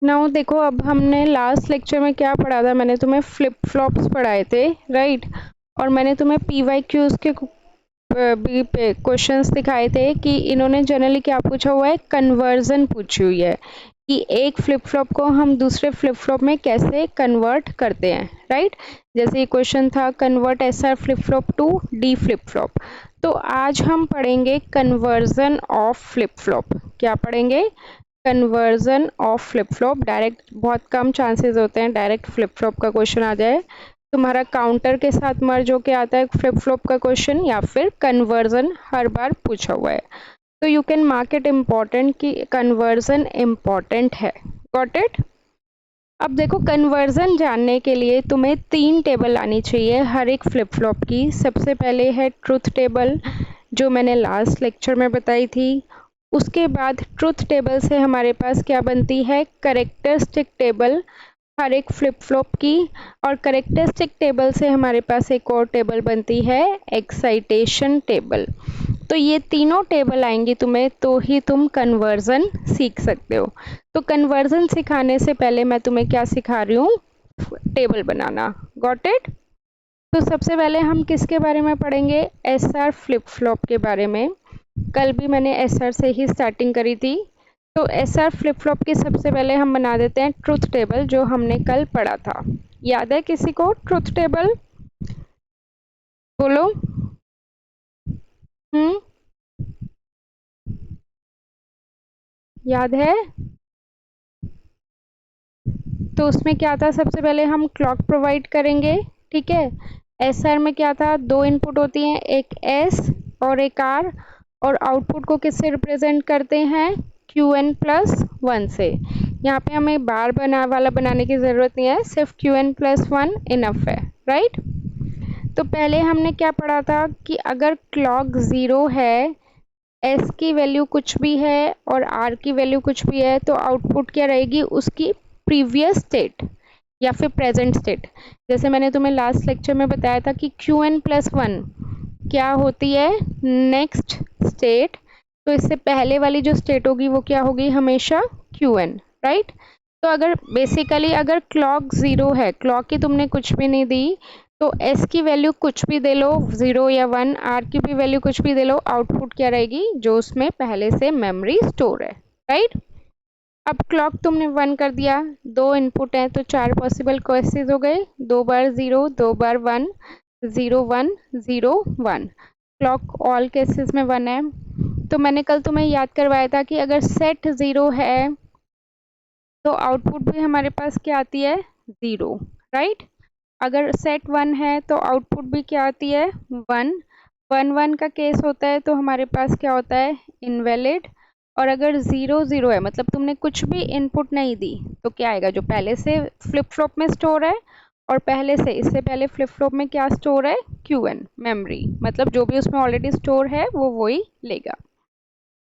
Now देखो, अब हमने लास्ट लेक्चर में क्या पढ़ा था, मैंने तुम्हें फ्लिप फ्लॉप्स पढ़ाए थे, राइट। और मैंने तुम्हें पीवाईक्यूज के भी क्वेश्चंस दिखाए थे कि इन्होंने जनरली क्या पूछा हुआ है, कन्वर्जन पूछी हुई है कि एक फ्लिप फ्लॉप को हम दूसरे फ्लिप फ्लॉप में कैसे कन्वर्ट करते हैं, राइट। जैसे ये क्वेश्चन था, convert SR flip flop to D flip flop. तो आज हम पढ़ेंगे कन्वर्जन ऑफ फ्लिप फ्लॉप। क्या पढ़ेंगे? Conversion of flip flop. Direct बहुत कम चांसेस होते हैं डायरेक्ट फ्लिप फ्लॉप का क्वेश्चन आ जाए। तुम्हारा काउंटर के साथ मर्ज होके आता है फ्लिप फ्लॉप का क्वेश्चन, या फिर कन्वर्जन हर बार पूछा हुआ है। तो you can mark it important कि कन्वर्जन इम्पॉर्टेंट है। Got it? अब देखो, कन्वर्जन जानने के लिए तुम्हें 3 टेबल आनी चाहिए हर एक फ्लिप फ्लॉप की। सबसे पहले है ट्रुथ टेबल, जो मैंने लास्ट लेक्चर में बताई थी। उसके बाद ट्रुथ टेबल से हमारे पास क्या बनती है, करेक्टरिस्टिक टेबल हर एक फ्लिप फ्लॉप की। और करेक्टरिस्टिक टेबल से हमारे पास एक और टेबल बनती है, एक्साइटेशन टेबल। तो ये तीनों टेबल आएंगी तुम्हें, तो ही तुम कन्वर्जन सीख सकते हो। तो कन्वर्जन सिखाने से पहले मैं तुम्हें क्या सिखा रही हूँ, टेबल बनाना। Got it? तो सबसे पहले हम किसके बारे में पढ़ेंगे, एसआर फ्लिप फ्लॉप के बारे में। कल भी मैंने एसआर से ही स्टार्टिंग करी थी। तो एसआर फ्लिप फ्लॉप की सबसे पहले हम बना देते हैं ट्रुथ टेबल, जो हमने कल पढ़ा था। याद है किसी को ट्रुथ टेबल? बोलो। हम्म, याद है? तो उसमें क्या था, सबसे पहले हम क्लॉक प्रोवाइड करेंगे, ठीक है। एसआर में क्या था, 2 इनपुट होती हैं, एक एस और एक आर। और आउटपुट को किससे रिप्रेजेंट करते हैं, क्यू एन प्लस 1 से। यहाँ पे हमें बार वाला बनाने की ज़रूरत नहीं है, सिर्फ क्यू एन प्लस 1 इनफ है, राइट। तो पहले हमने क्या पढ़ा था कि अगर क्लॉक 0 है, एस की वैल्यू कुछ भी है और आर की वैल्यू कुछ भी है, तो आउटपुट क्या रहेगी, उसकी प्रीवियस स्टेट या फिर प्रेजेंट स्टेट। जैसे मैंने तुम्हें लास्ट लेक्चर में बताया था कि क्यू एन प्लस 1 क्या होती है, नेक्स्ट स्टेट। तो इससे पहले वाली जो स्टेट होगी वो क्या होगी, हमेशा क्यू एन, राइट। तो अगर बेसिकली अगर क्लॉक 0 है, क्लॉक की तुमने कुछ भी नहीं दी, तो एस की वैल्यू कुछ भी दे लो, 0 या 1, आर की भी वैल्यू कुछ भी दे लो, आउटपुट क्या रहेगी, जो उसमें पहले से मेमोरी स्टोर है, राइट। अब क्लॉक तुमने 1 कर दिया, 2 इनपुट हैं तो 4 पॉसिबल केसेस हो गए, 2 बार 0, 2 बार 1, 0 1 0 1। क्लॉक ऑल केसेस में 1 है। तो मैंने कल तुम्हें याद करवाया था कि अगर सेट 0 है तो आउटपुट भी हमारे पास क्या आती है, 0, राइट। अगर सेट 1 है तो आउटपुट भी क्या आती है, 1। 1 1 का केस होता है तो हमारे पास क्या होता है, इनवैलिड। और अगर 0 0 है, मतलब तुमने कुछ भी इनपुट नहीं दी, तो क्या आएगा, जो पहले से फ्लिप फ्लॉप में स्टोर है। और पहले से, इससे पहले फ्लिप फ्लॉप में क्या स्टोर है, क्यू एन मेमोरी, मतलब जो भी उसमें ऑलरेडी स्टोर है वो वही लेगा।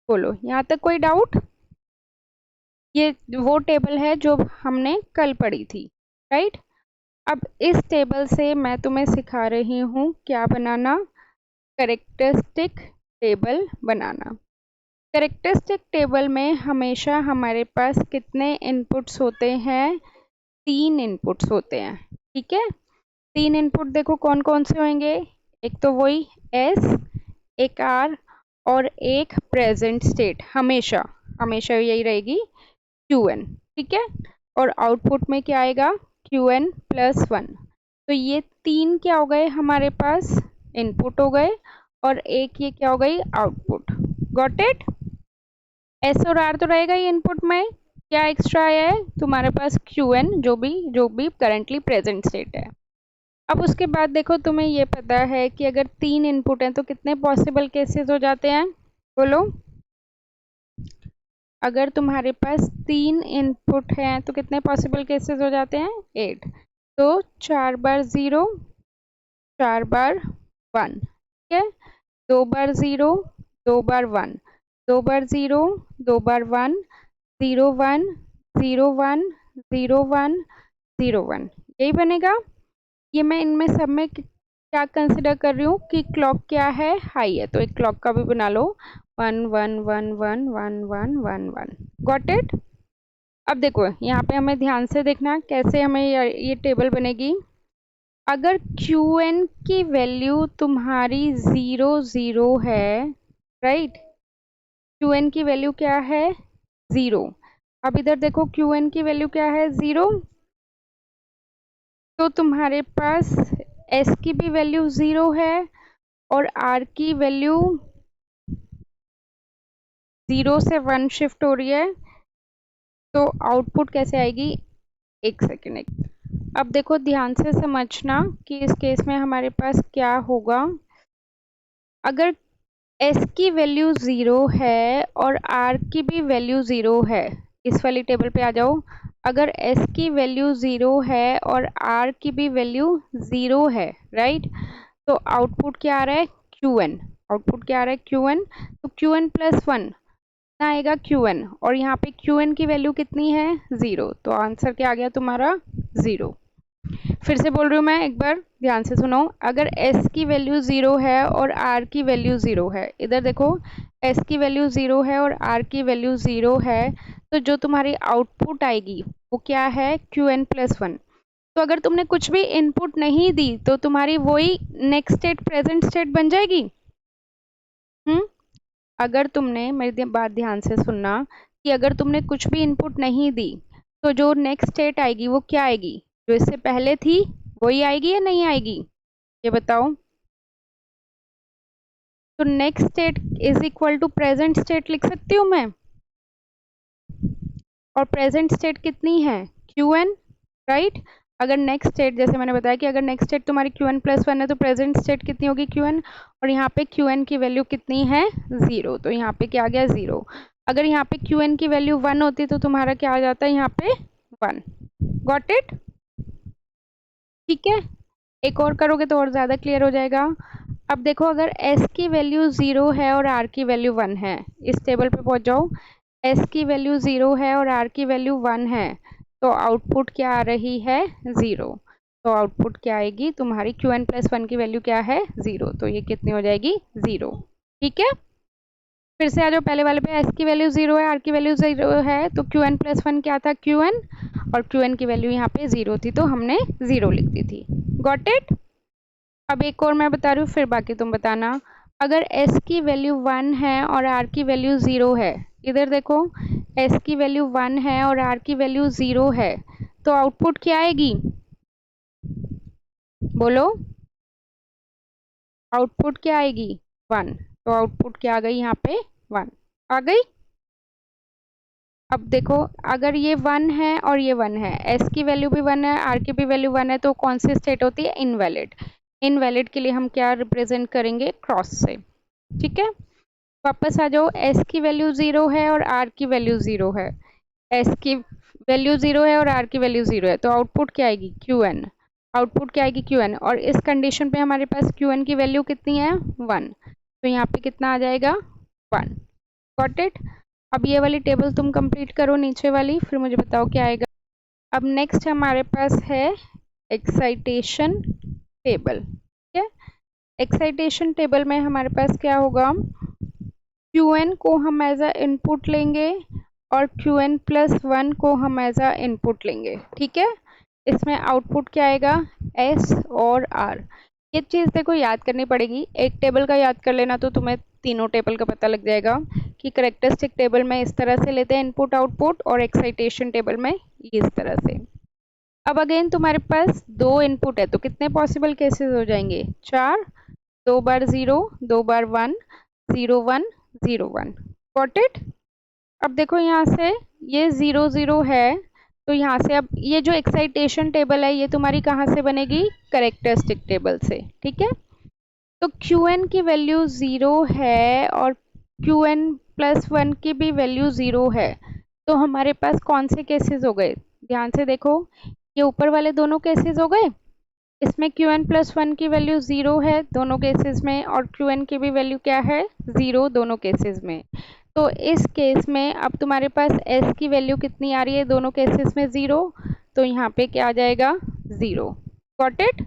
बोलो, यहाँ तक कोई डाउट? ये वो टेबल है जो हमने कल पढ़ी थी, राइट। अब इस टेबल से मैं तुम्हें सिखा रही हूँ क्या बनाना, करेक्टरिस्टिक टेबल बनाना। करेक्टरिस्टिक टेबल में हमेशा हमारे पास कितने इनपुट्स होते हैं, 3 इनपुट्स होते हैं, ठीक है। 3 इनपुट देखो कौन कौन से होंगे, एक तो वही एस, एक आर, और एक प्रेजेंट स्टेट, हमेशा हमेशा यही रहेगी, क्यू एन, ठीक है। और आउटपुट में क्या आएगा, क्यू एन प्लस 1। तो ये 3 क्या हो गए हमारे पास, इनपुट हो गए, और एक ये क्या हो गई, आउटपुट। Got it? एस और आर तो रहेगा ही इनपुट में, क्या एक्स्ट्रा आया है तुम्हारे पास, क्यू एन, जो भी करंटली प्रेजेंट स्टेट है। अब उसके बाद देखो, तुम्हें ये पता है कि अगर 3 इनपुट हैं तो कितने पॉसिबल केसेस हो जाते हैं, बोलो। अगर तुम्हारे पास 3 इनपुट हैं तो कितने पॉसिबल केसेस हो जाते हैं, 8। तो 4 बार 0, 4 बार 1, ठीक है। 2 बार 0, 2 बार 1, 2 बार 0, 2 बार 1, 0 1, 0 1, 0 1, 0 1, यही बनेगा। ये मैं इनमें सब में क्या कंसिडर कर रही हूँ कि क्लॉक क्या है, हाई है, तो एक क्लॉक का भी बना लो, 1 1 1 1 1 1 1 1। Got it? अब देखो यहाँ पे हमें ध्यान से देखना कैसे हमें ये टेबल बनेगी। अगर क्यू एन की वैल्यू तुम्हारी 0 0 है, राइट, क्यू एन की वैल्यू क्या है 0। अब इधर देखो क्यू एन की वैल्यू क्या है 0, तो तुम्हारे पास एस की भी वैल्यू 0 है और आर की वैल्यू 0 से 1 शिफ्ट हो रही है, तो आउटपुट कैसे आएगी, एक सेकेंड अब देखो ध्यान से समझना कि इस केस में हमारे पास क्या होगा। अगर एस की वैल्यू 0 है और आर की भी वैल्यू 0 है, इस वाली टेबल पे आ जाओ। अगर एस की वैल्यू 0 है और आर की भी वैल्यू 0 है, राइट, तो आउटपुट क्या आ रहा है क्यू एन। आउटपुट क्या आ रहा है क्यू एन, तो क्यू एन प्लस 1 आएगा क्यू एन, और यहाँ पे क्यू एन की वैल्यू कितनी है 0, तो आंसर क्या आ गया तुम्हारा 0। फिर से बोल रही हूँ मैं, एक बार ध्यान से सुनो। अगर s की वैल्यू 0 है और r की वैल्यू 0 है, इधर देखो s की वैल्यू 0 है और r की वैल्यू 0 है, तो जो तुम्हारी आउटपुट आएगी वो क्या है qn प्लस 1। तो अगर तुमने कुछ भी इनपुट नहीं दी तो तुम्हारी वही नेक्स्ट स्टेट प्रेजेंट स्टेट बन जाएगी। अगर तुमने, मेरी बात ध्यान से सुनना, कि अगर तुमने कुछ भी इनपुट नहीं दी तो जो नेक्स्ट स्टेट आएगी वो क्या आएगी, जो इससे पहले थी वही आएगी या नहीं आएगी, ये बताओ। तो next state is equal to present state लिख सकती हूँ मैं, और प्रेजेंट स्टेट कितनी है क्यू एन, राइट। अगर नेक्स्ट स्टेट, जैसे मैंने बताया कि अगर नेक्स्ट स्टेट तुम्हारी क्यू एन प्लस 1 है तो प्रेजेंट स्टेट कितनी होगी क्यू एन, और यहाँ पे क्यू एन की वैल्यू कितनी है 0, तो यहाँ पे क्या आ गया 0। अगर यहाँ पे क्यू एन की वैल्यू 1 होती तो तुम्हारा क्या आ जाता है यहाँ पे 1। गॉट इट, ठीक है। एक और करोगे तो और ज़्यादा क्लियर हो जाएगा। अब देखो अगर s की वैल्यू 0 है और r की वैल्यू 1 है, इस टेबल पे पहुंच जाओ। s की वैल्यू 0 है और r की वैल्यू 1 है, तो आउटपुट क्या आ रही है 0। तो आउटपुट क्या आएगी तुम्हारी qn प्लस 1 की वैल्यू क्या है 0, तो ये कितनी हो जाएगी 0, ठीक है। फिर से आ जाओ पहले वाले पे, s की वैल्यू 0 है, r की वैल्यू 0 है, तो qn प्लस 1 क्या था qn, और qn की वैल्यू यहाँ पे 0 थी तो हमने 0 लिख दी थी। Got it. अब एक और मैं बता रही हूँ, फिर बाकी तुम बताना। अगर s की वैल्यू 1 है और r की वैल्यू 0 है, इधर देखो s की वैल्यू 1 है और r की वैल्यू 0 है, तो आउटपुट क्या आएगी, बोलो। आउटपुट क्या आएगी 1, तो आउटपुट क्या आ गई यहाँ पे 1 आ गई। अब देखो अगर ये 1 है और ये 1 है, s की वैल्यू भी 1 है, r की भी वैल्यू 1 है, तो कौन सी स्टेट होती है इनवैलिड। इनवैलिड के लिए हम क्या रिप्रेजेंट करेंगे क्रॉस से, ठीक है। वापस आ जाओ, s की वैल्यू 0 है और r की वैल्यू 0 है, s की वैल्यू 0 है और r की वैल्यू 0 है, तो आउटपुट क्या आएगी qn। आउटपुट क्या आएगी qn, और इस कंडीशन पे हमारे पास qn की वैल्यू कितनी है 1, तो यहाँ पे कितना आ जाएगा 1। Got it. अब ये वाली टेबल तुम कंप्लीट करो नीचे वाली, फिर मुझे बताओ क्या आएगा। अब नेक्स्ट हमारे पास है एक्साइटेशन टेबल, ठीक है। एक्साइटेशन टेबल में हमारे पास क्या होगा, qn को हम एज अ इनपुट लेंगे और qn प्लस 1 को हम एज अ इनपुट लेंगे, ठीक है। इसमें आउटपुट क्या आएगा s और r। ये चीज़ देखो याद करनी पड़ेगी, एक टेबल का याद कर लेना तो तुम्हें तीनों टेबल का पता लग जाएगा कि करेक्टरिस्टिक टेबल में इस तरह से लेते हैं इनपुट आउटपुट, और एक्साइटेशन टेबल में इस तरह से। अब अगेन तुम्हारे पास 2 इनपुट है तो कितने पॉसिबल केसेस हो जाएंगे 4, 2 बार 0, 2 बार 1, 0 1 0 1। Got it. अब देखो यहाँ से ये 0 0 है, तो यहाँ से अब ये जो एक्साइटेशन टेबल है ये तुम्हारी कहाँ से बनेगी करेक्टरिस्टिक टेबल से, ठीक है। तो qn की वैल्यू 0 है और qn प्लस 1 की भी वैल्यू 0 है, तो हमारे पास कौन से केसेस हो गए, ध्यान से देखो। ये ऊपर वाले दोनों केसेस हो गए, इसमें qn प्लस 1 की वैल्यू 0 है दोनों केसेस में, और qn की भी वैल्यू क्या है 0 दोनों केसेस में। तो इस केस में अब तुम्हारे पास s की वैल्यू कितनी आ रही है दोनों केसेस में 0, तो यहाँ पे क्या आ जाएगा 0। Got it.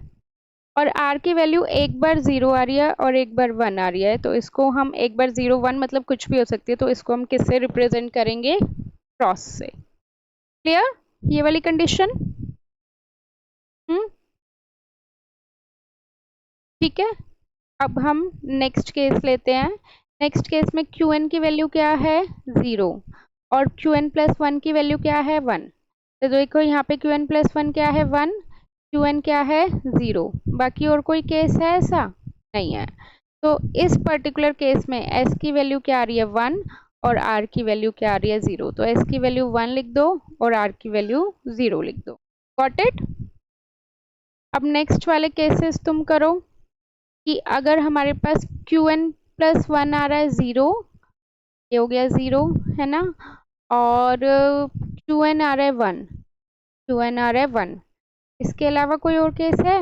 और r की वैल्यू एक बार 0 आ रही है और एक बार 1 आ रही है, तो इसको हम एक बार 0 1 मतलब कुछ भी हो सकती है, तो इसको हम किससे रिप्रेजेंट करेंगे क्रॉस से। क्लियर ये वाली कंडीशन? हम्म, ठीक है। अब हम नेक्स्ट केस लेते हैं। नेक्स्ट केस में क्यू एन की वैल्यू क्या है? 0। और क्यू एन प्लस वन की वैल्यू क्या है? 1। तो देखो यहाँ पे क्यू एन प्लस वन क्या है? 1। क्यू एन क्या है? 0। बाकी और कोई केस है ऐसा? नहीं है। तो इस पर्टिकुलर केस में एस की वैल्यू क्या आ रही है? 1। और आर की वैल्यू क्या आ रही है? 0। तो एस की वैल्यू 1 लिख दो और आर की वैल्यू 0 लिख दो। Got it? अब नेक्स्ट वाले केसेस तुम करो कि अगर हमारे पास क्यू एन प्लस वन आ रहा है 0, ये हो गया 0, है ना? और क्यू एन आ रहा है 1, क्यू एन आ रहा है 1। इसके अलावा कोई और केस है?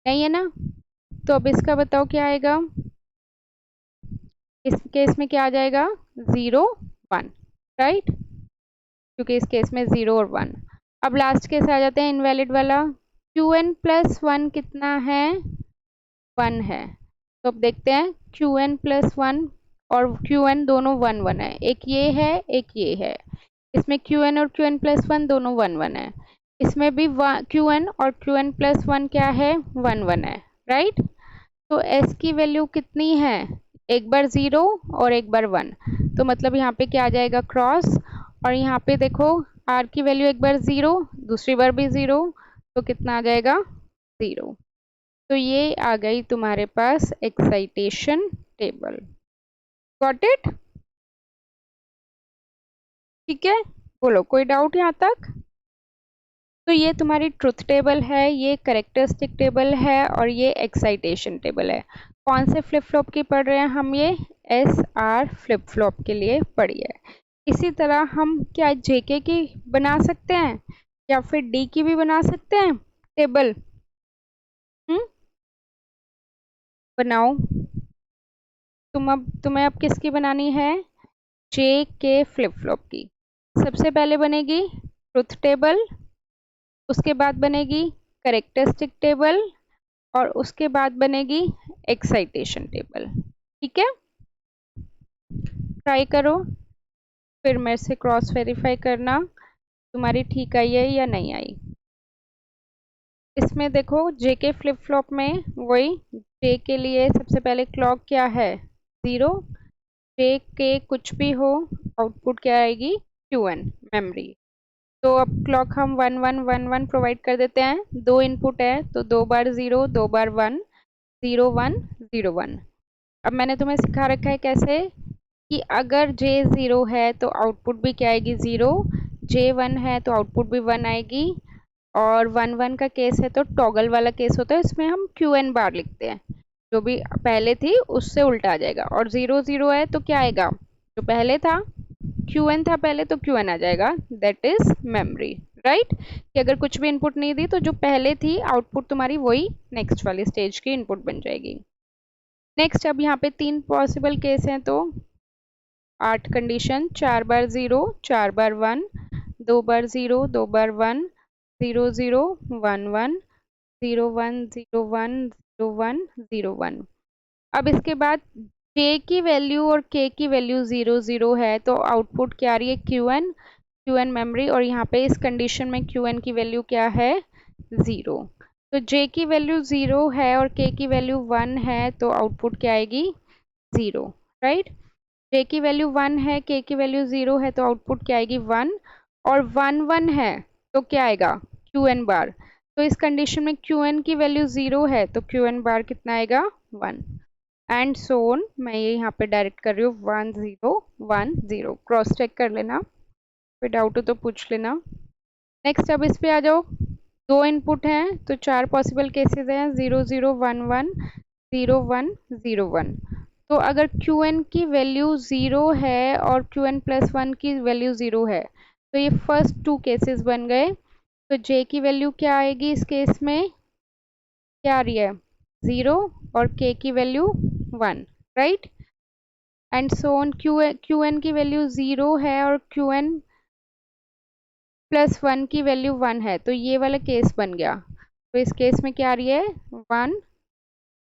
नहीं है ना? तो अब इसका बताओ क्या आएगा? इस केस में क्या आ जाएगा? 0 1, राइट? क्योंकि इस केस में 0 और 1। अब लास्ट केस आ जाते हैं इनवैलिड वाला। क्यू एन प्लस वन कितना है? 1 है। तो अब देखते हैं क्यू एन प्लस वन और क्यू एन दोनों 1 1 है। एक ये है, एक ये है। इसमें क्यू एन और क्यू एन प्लस वन दोनों 1 1 है। इसमें भी क्यू एन और क्यू एन प्लस वन क्या है? 1 1 है, राइट? तो एस की वैल्यू कितनी है? एक बार 0 और एक बार 1। तो मतलब यहाँ पे क्या आ जाएगा? क्रॉस। और यहाँ पे देखो आर की वैल्यू एक बार 0, दूसरी बार भी 0, तो कितना आ जाएगा? 0। तो ये आ गई तुम्हारे पास एक्साइटेशन टेबल। Got it? ठीक है, बोलो कोई डाउट यहाँ तक? तो ये तुम्हारी ट्रुथ टेबल है, ये करेक्टरिस्टिक टेबल है और ये एक्साइटेशन टेबल है। कौन से फ्लिप फ्लॉप की पढ़ रहे हैं हम? ये एस आर फ्लिप फ्लॉप के लिए पढ़ी है। इसी तरह हम क्या जेके की बना सकते हैं या फिर डी की भी बना सकते हैं टेबल? हम्म, बनाओ। तुम्हें अब किसकी बनानी है? जे के फ्लिप फ्लॉप की। सबसे पहले बनेगी ट्रुथ टेबल, उसके बाद बनेगी करेक्टरिस्टिक टेबल और उसके बाद बनेगी एक्साइटेशन टेबल। ठीक है, ट्राई करो, फिर मेरे से क्रॉस वेरीफाई करना तुम्हारी ठीक आई है या नहीं आई। इसमें देखो जेके फ्लिप फ्लॉप में वही जे के लिए सबसे पहले क्लॉक क्या है? 0। जे के कुछ भी हो आउटपुट क्या आएगी? Q n memory. तो अब क्लॉक हम 1 1 1 1 प्रोवाइड कर देते हैं। दो इनपुट है तो 2 बार 0 2 बार 1, 0 1 0 1। अब मैंने तुम्हें सिखा रखा है कैसे कि अगर J 0 है तो आउटपुट भी क्या आएगी? 0। J 1 है तो आउटपुट भी 1 आएगी। और 1 1 का केस है तो टॉगल वाला केस होता है, इसमें हम क्यू एन बार लिखते हैं। जो भी पहले थी उससे उल्टा आ जाएगा। और 0 0 है तो क्या आएगा? जो पहले था क्यू एन था पहले तो क्यू एन आ जाएगा, दैट इज मेमोरी, राइट? कि अगर कुछ भी इनपुट नहीं दी तो जो पहले थी आउटपुट तुम्हारी वही नेक्स्ट वाली स्टेज की इनपुट बन जाएगी। नेक्स्ट अब यहाँ पे 3 पॉसिबल केस हैं तो 8 कंडीशन। 4 बार 0 4 बार 1, 2 बार 0 2 बार 1, 0 0 1 1, 0 1 0 1 0 1 0 1। अब इसके बाद J की वैल्यू और K की वैल्यू 0 0 है तो आउटपुट क्या आ रही है? Q n memory. और यहाँ पे इस कंडीशन में क्यू एन की वैल्यू क्या है? 0। तो J की वैल्यू 0 है और K की वैल्यू 1 है तो आउटपुट क्या आएगी? 0, राइट? J की वैल्यू 1 है, K की वैल्यू 0 है तो आउटपुट क्या आएगी? 1। और 1 1 है तो क्या आएगा? क्यू एन बार। तो इस कंडीशन में क्यू एन की वैल्यू 0 है तो क्यू एन बार कितना आएगा? 1। And so on. मैं ये यहाँ पे डायरेक्ट कर रही हूँ 1 0 1 0। क्रॉस चेक कर लेना, कोई डाउट हो तो पूछ लेना। नेक्स्ट अब इस पे आ जाओ। दो इनपुट हैं तो 4 पॉसिबल केसेस हैं, 0 0 1 1, 0 1 0 1। तो अगर क्यू एन की वैल्यू 0 है और क्यू एन प्लस वन की वैल्यू 0 है तो ये फर्स्ट 2 केसेस बन गए। तो जे की वैल्यू क्या आएगी इस केस में? क्या आ रही है? 0। और के की value 1, right? And so on. Q n की वैल्यू 0 है और क्यू एन प्लस 1 की वैल्यू 1 है तो ये वाला केस बन गया। तो इस केस में क्या आ रही है? 1।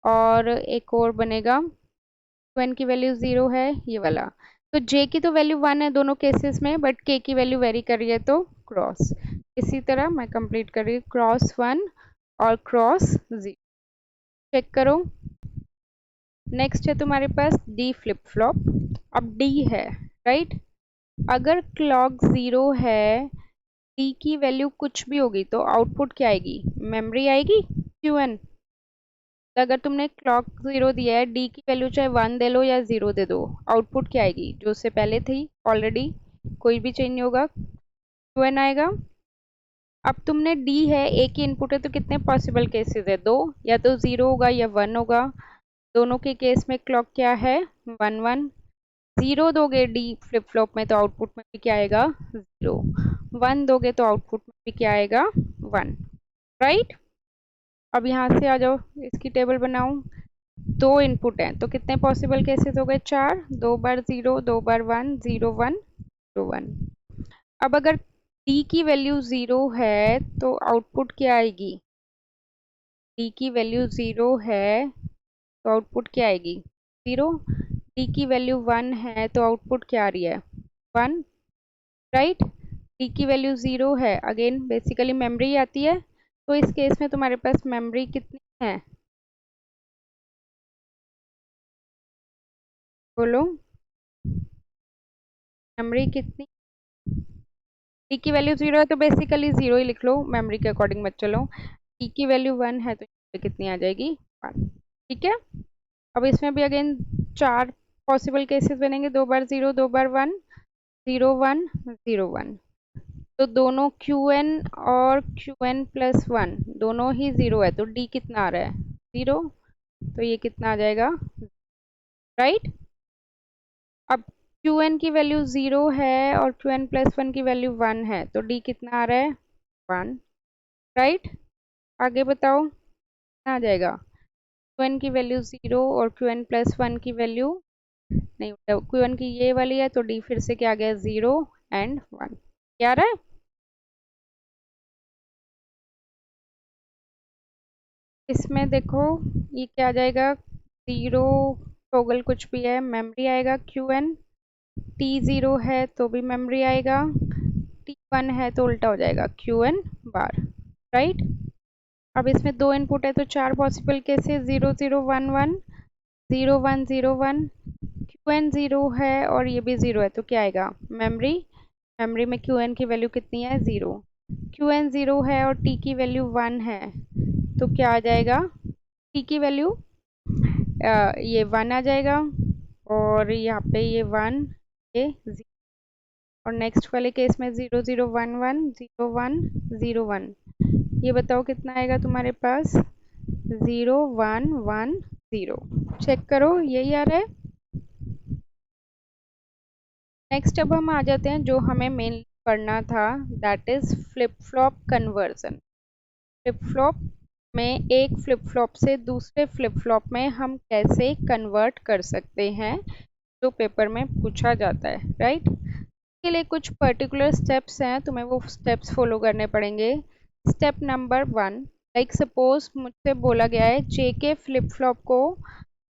और एक और बनेगा, क्यू एन की वैल्यू 0 है, ये वाला। तो जे की तो वैल्यू 1 है दोनों केसेस में, बट के की वैल्यू वेरी कर रही है तो क्रॉस। इसी तरह मैं कंप्लीट कर रही हूँ, क्रॉस 1 और क्रॉस 0। चेक करो। नेक्स्ट है तुम्हारे पास डी फ्लिप फ्लॉप। अब डी है, राइट। अगर क्लॉक 0 है, डी की वैल्यू कुछ भी होगी तो आउटपुट क्या आएगी? मेमोरी आएगी, क्यूएन। अगर तुमने क्लॉक 0 दिया है, डी की वैल्यू चाहे 1 दे लो या 0 दे दो, आउटपुट क्या आएगी? जो उससे पहले थी ऑलरेडी, कोई भी चेंज नहीं होगा, क्यूएन आएगा। अब तुमने डी है, ए की इनपुट है, तो कितने पॉसिबल केसेस है? दो, या तो 0 होगा या 1 होगा। दोनों के केस में क्लॉक क्या है? 1 1। 0 दोगे डी फ्लिप फ्लॉप में तो आउटपुट में भी क्या आएगा? 0। 1 दोगे तो आउटपुट में भी क्या आएगा? 1, राइट। अब यहाँ से आ जाओ, इसकी टेबल बनाऊं। दो इनपुट हैं तो कितने पॉसिबल केसेस हो गए? 4। 2 बार 0, 2 बार 1, 0 1, 0 1। अब अगर डी की वैल्यू 0 है तो आउटपुट क्या आएगी? डी की वैल्यू 0 है तो आउटपुट क्या आएगी? 0। डी की वैल्यू 1 है तो आउटपुट क्या आ रही है? 1, राइट। डी की वैल्यू 0 है, अगेन बेसिकली मेमोरी आती है, तो इस केस में तुम्हारे पास मेमोरी कितनी है? बोलो, मेमोरी कितनी? डी की वैल्यू 0 है तो बेसिकली 0 ही लिख लो, मेमोरी के अकॉर्डिंग मत चलो। डी की वैल्यू 1 है तो यहाँ पे कितनी आ जाएगी? 1, ठीक है। अब इसमें भी अगेन 4 पॉसिबल केसेस बनेंगे, 2 बार 0, 2 बार 1, 0 1, 0 1। तो दोनों क्यू एन और क्यू एन प्लस 1 दोनों ही 0 है, तो डी कितना आ रहा है? 0। तो ये कितना आ जाएगा? राइट। अब क्यू एन की वैल्यू 0 है और क्यू एन प्लस 1 की वैल्यू 1 है, तो डी कितना आ रहा है? 1, राइट। आगे बताओ कितना आ जाएगा? क्यू एन की वैल्यू 0 और क्यू एन प्लस 1 की वैल्यू नहीं, क्यू एन की ये वाली है तो डी फिर से क्या आ गया? 0 एंड 1। क्या आ रहा है? इसमें देखो ये क्या आ जाएगा? 0 टॉगल कुछ भी है, मेमोरी आएगा क्यू एन। टी 0 है तो भी मेमोरी आएगा, टी 1 है तो उल्टा हो जाएगा क्यू एन बार, राइट। अब इसमें दो इनपुट है तो 4 पॉसिबल केसेस, 0 0 1 1, 0 1 0 1। क्यू एन 0 है और ये भी 0 है तो क्या आएगा? मेमोरी। मेमोरी में क्यू एन की वैल्यू कितनी है? 0। क्यू एन 0 है और टी की वैल्यू 1 है, तो क्या आ जाएगा? टी की वैल्यू ये 1 आ जाएगा, और यहाँ पे ये 1, ये 0। और नेक्स्ट वाले केस में 0 0 1 1, 0 1 0 1। ये बताओ कितना आएगा तुम्हारे पास? 0 1 1 0। चेक करो, यही आ रहा है। नेक्स्ट अब हम आ जाते हैं जो हमें मेनली पढ़ना था, that is flip flop conversion. Flip flop में एक फ्लिप फ्लॉप से दूसरे फ्लिप फ्लॉप में हम कैसे कन्वर्ट कर सकते हैं, जो पेपर में पूछा जाता है, राइट। के लिए कुछ पर्टिकुलर स्टेप्स हैं, तुम्हें वो स्टेप्स फॉलो करने पड़ेंगे। स्टेप नंबर 1, लाइक सपोज मुझसे बोला गया है जे के फ्लिप फ्लॉप को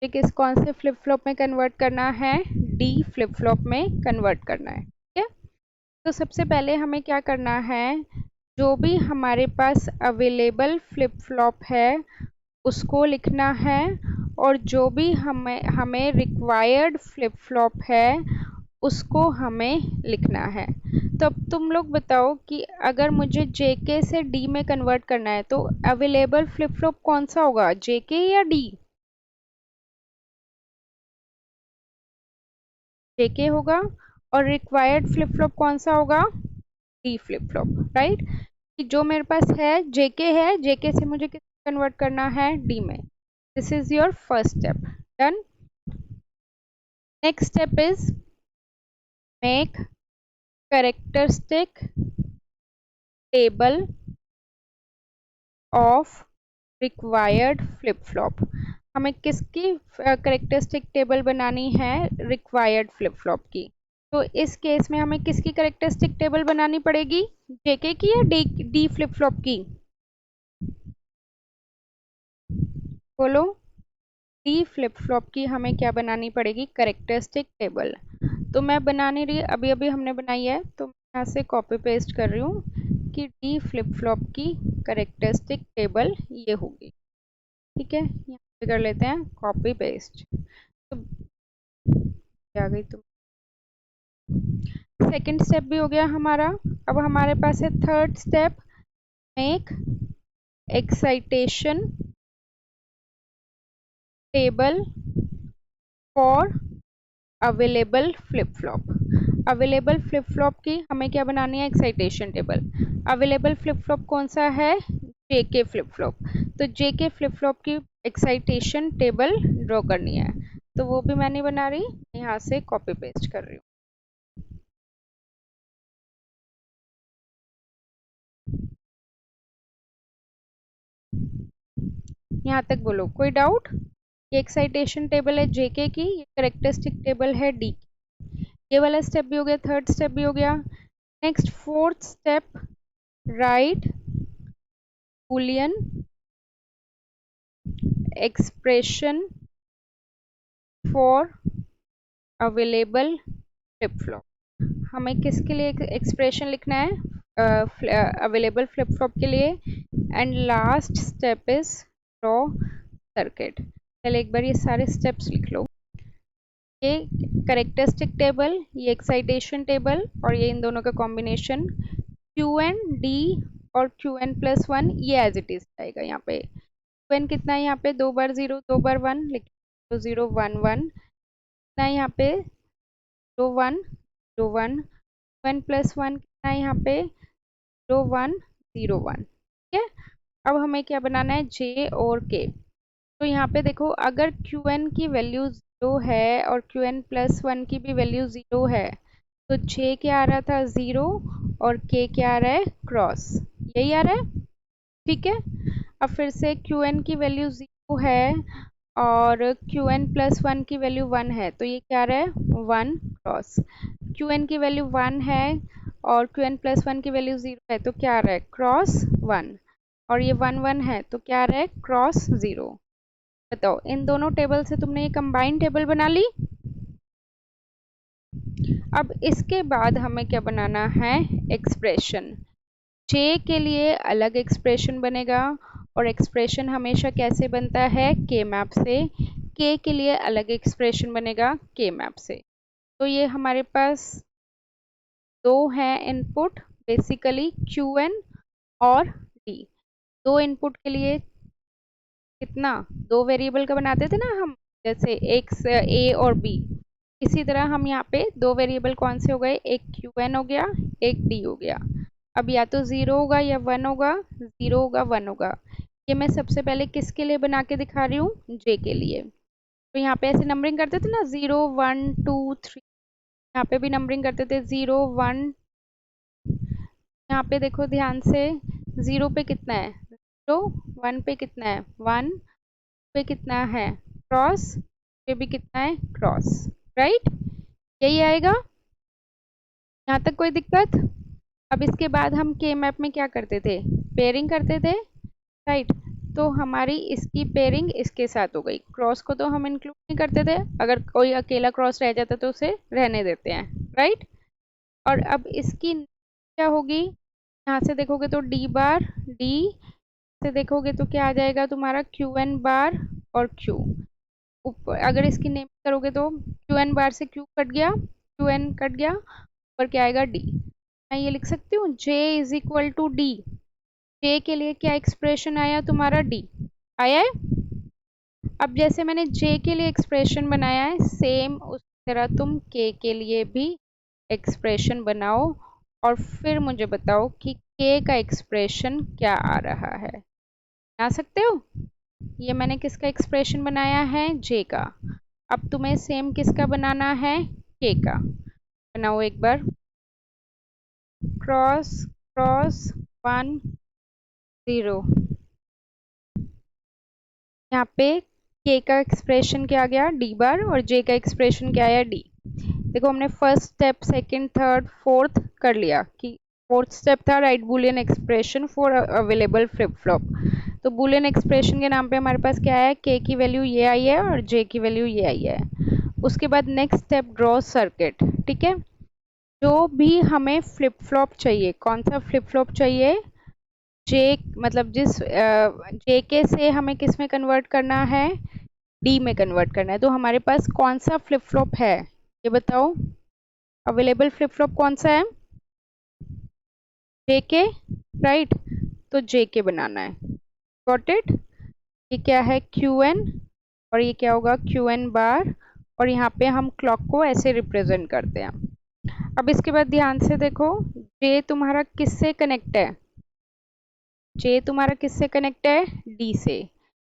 किस कौन से फ्लिप फ्लॉप में कन्वर्ट करना है? डी फ्लिप फ्लॉप में कन्वर्ट करना है, ठीक है। तो सबसे पहले हमें क्या करना है? जो भी हमारे पास अवेलेबल फ्लिप फ्लॉप है उसको लिखना है, और जो भी हमें हमें रिक्वायर्ड फ्लिप फ्लॉप है उसको हमें लिखना है। तो अब तुम लोग बताओ कि अगर मुझे जेके से डी में कन्वर्ट करना है तो अवेलेबल फ्लिप फ्लॉप कौन सा होगा? जेके या डी? जेके होगा। और रिक्वायर्ड फ्लिप फ्लॉप कौन सा होगा? D flip flop, right. कि जो मेरे पास है जेके है, जेके से मुझे किस कन्वर्ट करना है? डी में। This is your first step, done. Next step is make characteristic table of required flip flop. हमें किसकी करेक्टरिस्टिक टेबल बनानी है? रिक्वायर्ड फ्लिप फ्लॉप की। तो इस केस में हमें किसकी करेक्टरिस्टिक टेबल बनानी पड़ेगी? जेके की या डी डी फ्लिप फ्लॉप की? बोलो। डी फ्लिप फ्लॉप की हमें क्या बनानी पड़ेगी? Characteristic table. तो मैं बना नहीं रही, अभी अभी हमने बनाई है, तो मैं यहाँ से कॉपी पेस्ट कर रही हूँ कि डी फ्लिप फ्लॉप की करेक्टरिस्टिक टेबल ये होगी। ठीक है, यहाँ पे कर लेते हैं कॉपी पेस्ट। तो आ गई। तो सेकंड स्टेप भी हो गया हमारा। अब हमारे पास है third step, make excitation table for available flip flop. Available flip flop की हमें क्या बनानी है, excitation table. Available flip flop कौन सा है, जेके फ्लिप फ्लॉप। तो जेके फ्लिप फ्लॉप की एक्साइटेशन टेबल ड्रॉ करनी है, तो वो भी मैं नहीं बना रही, यहाँ से कॉपी पेस्ट कर रही हूँ। यहाँ तक बोलो, कोई डाउट? ये एक्साइटेशन टेबल है जेके की, ये करेक्टरिस्टिक टेबल है डी की। ये वाला स्टेप भी हो गया, थर्ड स्टेप भी हो गया। Next fourth step, right Boolean expression for available flip flop. हमें किसके लिए एक्सप्रेशन लिखना है, अवेलेबल फ्लिप फ्लॉप के लिए। And last step is draw circuit. पहले एक बार ये सारे स्टेप्स लिख लो। ये करेक्टरिस्टिक टेबल, ये एक्साइटेशन टेबल, और ये इन दोनों का कॉम्बिनेशन क्यू एन डी और क्यू एन प्लस वन, ये एज इट इज आएगा। यहाँ पे क्यू एन कितना है, यहाँ पे 2 बार 0 2 बार 1 लिख, तो 0 1 1 कितना है यहाँ पे, 0 1 0 1, 1 प्लस 1 कितना है यहाँ पे, 0 1 0 1। ठीक है, अब हमें क्या बनाना है, जे और के। तो यहाँ पे देखो, अगर क्यू एन की वैल्यू 0 है और क्यू एन प्लस 1 की भी वैल्यू 0 है, तो जे क्या आ रहा था, 0, और के क्या आ रहा है, क्रॉस, यही आ रहा है। ठीक है, अब फिर से क्यू एन की वैल्यू 0 है और क्यू एन प्लस 1 की वैल्यू 1 है, तो ये क्या आ रहा है, 1 क्रॉस। क्यू एन की वैल्यू 1 है और क्यू एन प्लस 1 की वैल्यू 0 है, तो क्या आ रहा है, क्रॉस 1। और ये 1 1 है, तो क्या आ रहा है, क्रॉस 0। बताओ, इन दोनों टेबल से तुमने ये कंबाइंड टेबल बना ली। अब इसके बाद हमें क्या बनाना है, एक्सप्रेशन। जे के लिए अलग एक्सप्रेशन बनेगा, और एक्सप्रेशन हमेशा कैसे बनता है, के मैप से। के के लिए अलग एक्सप्रेशन बनेगा, के मैप से। तो ये हमारे पास दो हैं इनपुट, बेसिकली क्यू एन और डी। दो इनपुट के लिए कितना, दो वेरिएबल का बनाते थे ना हम, जैसे एक ए और बी। इसी तरह हम यहाँ पे दो वेरिएबल कौन से हो गए, एक क्यू एन हो गया, एक डी हो गया। अब या तो 0 होगा या 1 होगा, 0 होगा 1 होगा। ये मैं सबसे पहले किसके लिए बना के दिखा रही हूँ, जे के लिए। तो यहाँ पे ऐसे नंबरिंग करते थे ना, 0 1 2 3, यहाँ पे भी नंबरिंग करते थे 0 1। यहाँ पे देखो ध्यान से, 0 पे कितना है 0, 1 पे कितना है 1, पे कितना है क्रॉस, पे भी कितना है क्रॉस, राइट, यही आएगा। यहाँ तक कोई दिक्कत? अब इसके बाद हम के मैप में क्या करते थे, पेयरिंग करते थे, राइट। तो हमारी इसकी पेयरिंग इसके साथ हो गई, क्रॉस को तो हम इंक्लूड नहीं करते थे, अगर कोई अकेला क्रॉस रह जाता तो उसे रहने देते हैं, राइट। और अब इसकी क्या होगी, यहाँ से देखोगे तो डी बार, डी से देखोगे तो क्या आ जाएगा तुम्हारा, क्यू एन बार और क्यू। ऊपर अगर इसकी नेम करोगे तो क्यू एन बार से क्यू कट गया, क्यू एन कट गया, ऊपर क्या आएगा, डी। मैं ये लिख सकती हूँ, जे इज इक्वल टू डी। जे के लिए क्या एक्सप्रेशन आया तुम्हारा, डी आया है। अब जैसे मैंने जे के लिए एक्सप्रेशन बनाया है, सेम उस तरह तुम के लिए भी एक्सप्रेशन बनाओ, और फिर मुझे बताओ कि के का एक्सप्रेशन क्या आ रहा है। बना सकते हो? ये मैंने किसका एक्सप्रेशन बनाया है, जे का। अब तुम्हें सेम किसका बनाना है, के का। बनाओ एक बार, क्रॉस क्रॉस 1 0। यहाँ पे के का एक्सप्रेशन क्या आ गया, डी बार, और जे का एक्सप्रेशन क्या आया, डी। देखो हमने first step, second, third, fourth कर लिया, कि फोर्थ स्टेप था right Boolean expression for available flip flop. तो बूलियन एक्सप्रेशन के नाम पे हमारे पास क्या है, के की वैल्यू ये आई है और जे की वैल्यू ये आई है। उसके बाद नेक्स्ट स्टेप ड्रॉ सर्किट, ठीक है। जो भी हमें फ्लिप फ्लॉप चाहिए, कौन सा फ्लिप फ्लॉप चाहिए, जे मतलब जिस जे के से हमें किस में कन्वर्ट करना है, डी में कन्वर्ट करना है। तो हमारे पास कौन सा फ्लिप फ्लॉप है ये बताओ, अवेलेबल फ्लिप फ्लॉप कौन सा है, जे के, राइट। तो जे के बनाना है, गॉट इट। ये क्या है, क्यू एन, और ये क्या होगा, क्यू एन बार, और यहाँ पे हम क्लॉक को ऐसे रिप्रेजेंट करते हैं। अब इसके बाद ध्यान से देखो, जे तुम्हारा किससे कनेक्ट है, जे तुम्हारा किससे कनेक्ट है, डी से।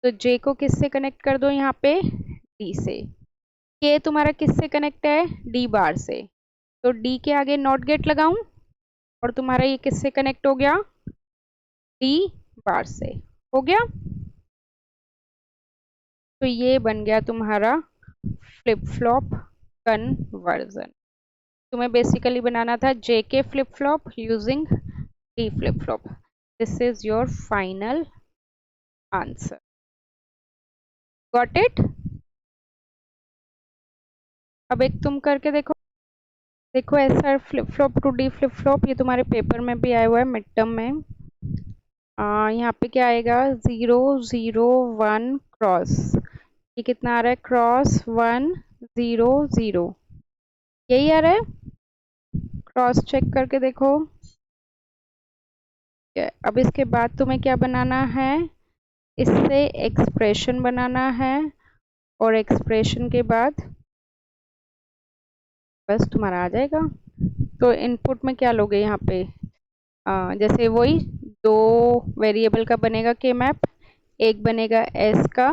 तो जे को किससे कनेक्ट कर दो यहाँ पे, डी से। के तुम्हारा किससे कनेक्ट है, डी बार से। तो डी के आगे नॉट गेट लगाऊं, और तुम्हारा ये किससे कनेक्ट हो गया, डी बार से, हो गया। तो ये बन गया तुम्हारा फ्लिप फ्लॉप कन्वर्जन। तुम्हें बेसिकली बनाना था J K flip flop using D flip flop. This is your final answer, got it. अब एक तुम करके देखो, देखो ऐसा flip flop to D flip flop, ये तुम्हारे पेपर में भी आया हुआ है मिड टर्म में। यहाँ पे क्या आएगा, 0 0 1 क्रॉस, ये कितना आ रहा है, क्रॉस 1 0 0, यही आ रहा है, क्रॉस चेक करके देखो। अब इसके बाद तुम्हें क्या बनाना है, इससे एक्सप्रेशन बनाना है, और एक्सप्रेशन के बाद बस तुम्हारा आ जाएगा। तो इनपुट में क्या लोगे यहाँ पे, जैसे वही दो वेरिएबल का बनेगा के मैप, एक बनेगा एस का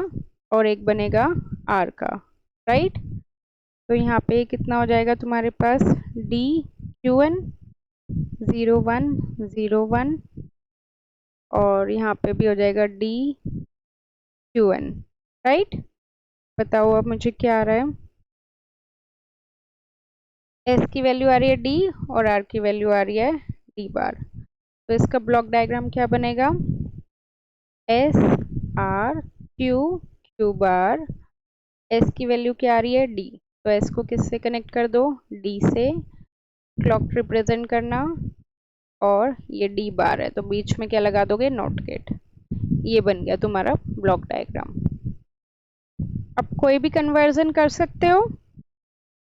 और एक बनेगा आर का, राइट। तो यहाँ पे कितना हो जाएगा तुम्हारे पास, डी क्यू एन 0 1 0 1, और यहाँ पे भी हो जाएगा डी क्यू एन, राइट। बताओ अब मुझे क्या आ रहा है, एस की वैल्यू आ रही है डी, और आर की वैल्यू आ रही है डी बार। तो इसका ब्लॉक डायग्राम क्या बनेगा, S R Q Q bar, S की वैल्यू क्या आ रही है, डी। तो एस को किससे कनेक्ट कर दो, डी से, क्लॉक रिप्रेजेंट करना, और ये डी बार है तो बीच में क्या लगा दोगे, नॉट गेट। ये बन गया तुम्हारा ब्लॉक डायग्राम। अब कोई भी कन्वर्जन कर सकते हो।